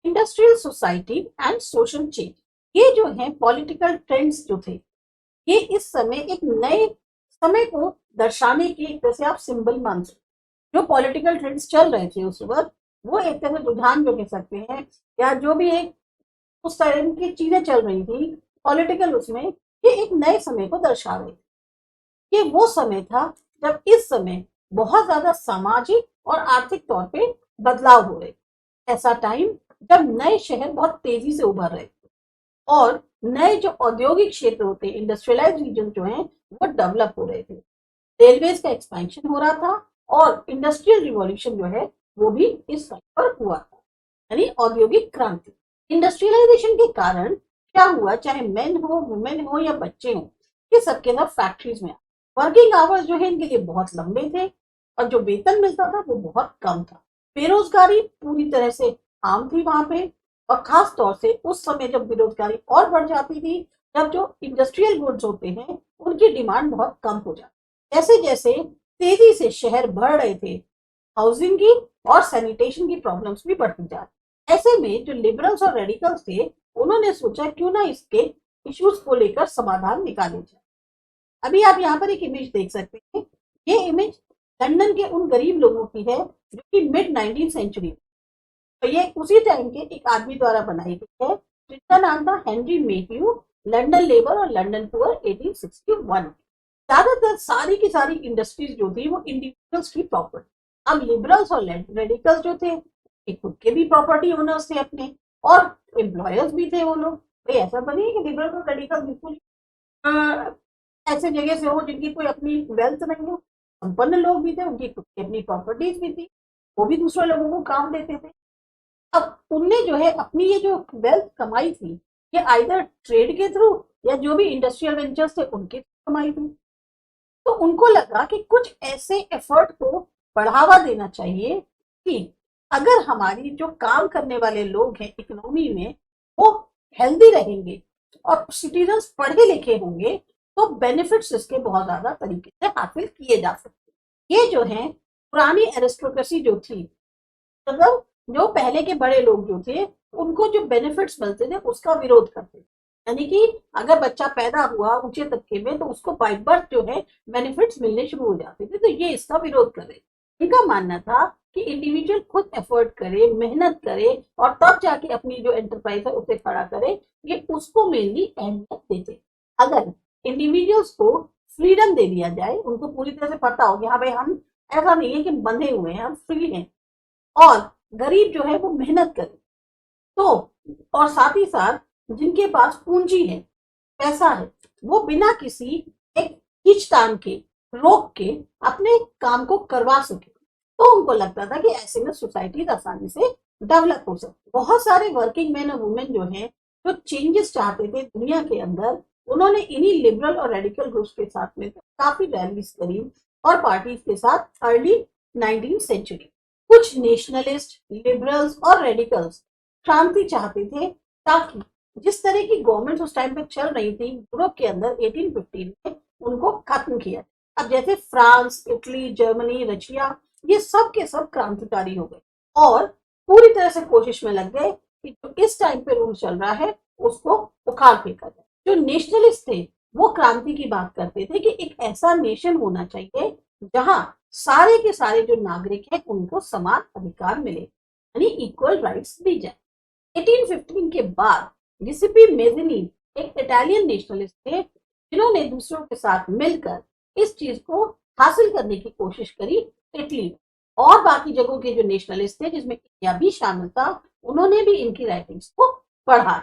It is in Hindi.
Industrial society and social change, ये जो है पॉलिटिकल ट्रेंड्स जो थे, ये इस समय एक नए समय को दर्शाने की एक तरह से आप सिंबल मान सकते। जो पॉलिटिकल ट्रेंड्स चल रहे थे उस वक्त, वो एक तरह से रुझान जो कह सकते हैं, या जो भी एक उस तरह की चीजें चल रही थी पॉलिटिकल, उसमें ये एक नए समय को दर्शा रहे थे। ये वो समय था जब इस समय बहुत ज्यादा सामाजिक और आर्थिक तौर पे बदलाव हो रहे थे। ऐसा टाइम जब नए शहर बहुत तेजी से उभर रहे थे और नए जो औद्योगिक क्षेत्र होते हैं, इंडस्ट्रियलाइज रीजन जो है, वो डेवलप हो रहे थे। रेलवेज का एक्सपेंशन हो रहा था और इंडस्ट्रियल रिवॉल्यूशन जो है वो भी इस समय पर हुआ था, यानी औद्योगिक क्रांति। इंडस्ट्रियलाइजेशन के कारण क्या हुआ, चाहे मेन हो, वुमेन हो या बच्चे हो, ये सबके सब फैक्ट्रीज में वर्किंग आवर्स जो है इनके लिए बहुत लंबे थे और जो वेतन मिलता था वो बहुत कम था। बेरोजगारी पूरी तरह से आम थी वहां पे, और खास तौर से उस समय जब बेरोजगारी और बढ़ जाती थी, जब जो इंडस्ट्रियल गुड्स होते हैं उनकी डिमांड बहुत कम हो जाती। जैसे जैसे तेजी से शहर बढ़ रहे थे, हाउसिंग की और सैनिटेशन की प्रॉब्लम्स भी बढ़ती जा रही। ऐसे में जो लिबरल्स और रेडिकल्स थे, उन्होंने सोचा क्यों ना इसके इश्यूज को लेकर समाधान निकाले जाए। अभी आप यहाँ पर एक इमेज देख सकते हैं। ये इमेज लंदन के उन गरीब लोगों की है जो कि मिड 19th सेंचुरी, तो ये उसी टाइम के एक आदमी द्वारा बनाई गई है जिसका नाम था हेनरी मेथ्यू। लंदन लेबर और लंदन पुअर 1861। ज्यादातर सारी की सारी इंडस्ट्रीज जो थी वो इंडिविजुअल्स की प्रॉपर्टी। अब लिबरल्स और रेडिकल्स जो थे, एक खुद के भी प्रॉपर्टी ओनर्स थे अपने, और एम्प्लॉयर्स भी थे वो लोग। भाई ऐसा तो नहीं है कि लिबरल और रेडिकल बिल्कुल ऐसे जगह से हो जिनकी कोई अपनी वेल्थ नहीं हो। संपन्न लोग भी थे, उनकी खुद की अपनी प्रॉपर्टीज भी थी, वो भी दूसरे लोगों को काम देते थे। अब उनने जो है अपनी ये जो वेल्थ कमाई थी, ये आइदर ट्रेड के थ्रू या जो भी इंडस्ट्रियल वेंचर्स थे उनके थ्रू कमाई थी। तो उनको लगा कि कुछ ऐसे एफर्ट को बढ़ावा देना चाहिए कि अगर हमारी जो काम करने वाले लोग हैं इकोनॉमी में, वो हेल्दी रहेंगे और सिटीजन्स पढ़े लिखे होंगे, तो बेनिफिट्स इसके बहुत ज्यादा तरीके से हासिल किए जा सकते। ये जो है पुरानी एरिस्टोक्रेसी जो थी, मतलब जो पहले के बड़े लोग जो थे, उनको जो बेनिफिट्स मिलते थे उसका विरोध करते थे। यानी कि अगर बच्चा पैदा हुआ ऊंचे तबके में तो उसको बाय बर्थ जो है बेनिफिट्स मिलने शुरू हो जाते थे, तो ये इसका विरोध कर रहे। इनका मानना था कि इंडिविजुअल खुद एफर्ट करे, मेहनत करे और तब जाके अपनी जो एंटरप्राइज है उसे खड़ा करे, ये उसको मेनली अहमियत देते। अगर इंडिविजुअल्स को फ्रीडम दे दिया जाए, उनको पूरी तरह से पता हो कि हाँ भाई हम ऐसा नहीं है कि बंधे हुए हैं, हम फ्री हैं, और गरीब जो है वो मेहनत करे, तो और साथ ही साथ जिनके पास पूंजी है, पैसा है, वो बिना किसी एक खींचतान के, रोक के अपने काम को करवा सके, तो उनको लगता था कि ऐसे में सोसाइटी आसानी से डेवलप हो सकती। बहुत सारे वर्किंग मैन और वुमेन जो हैं, जो चेंजेस चाहते थे दुनिया के अंदर, उन्होंने इन्हीं लिबरल और रेडिकल ग्रुप्स के साथ में काफी रैलीज करी और पार्टीज के साथ अर्ली 19th सेंचुरी। कुछ नेशनलिस्ट, लिबरल्स और रेडिकल्स क्रांति चाहते थे, ताकि जिस तरह की गवर्नमेंट उस टाइम पे चल रही थी यूरोप के अंदर 1815 में, उनको खत्म किया। अब जैसे फ्रांस, इटली, जर्मनी, रशिया, ये सब के सब क्रांतिकारी हो गए और पूरी तरह से कोशिश में लग गए कि जो इस टाइम पे रूल चल रहा है उसको उखाड़ फेंका जाए। जो नेशनलिस्ट थे वो क्रांति की बात करते थे कि एक ऐसा नेशन होना चाहिए जहां सारे के सारे जो नागरिक हैं उनको समान अधिकार मिले, यानी इक्वल राइट्स दी जाए। 1815 के बाद गिउसेप्पे मैज़ीनी एक इटालियन नेशनलिस्ट थे, जिन्होंने दूसरों के साथ मिलकर इस चीज को हासिल करने की कोशिश करी इटली में। और बाकी जगहों के जो नेशनलिस्ट थे, जिसमें इंडिया भी शामिल था, उन्होंने भी इनकी राइटिंग्स को पढ़ा।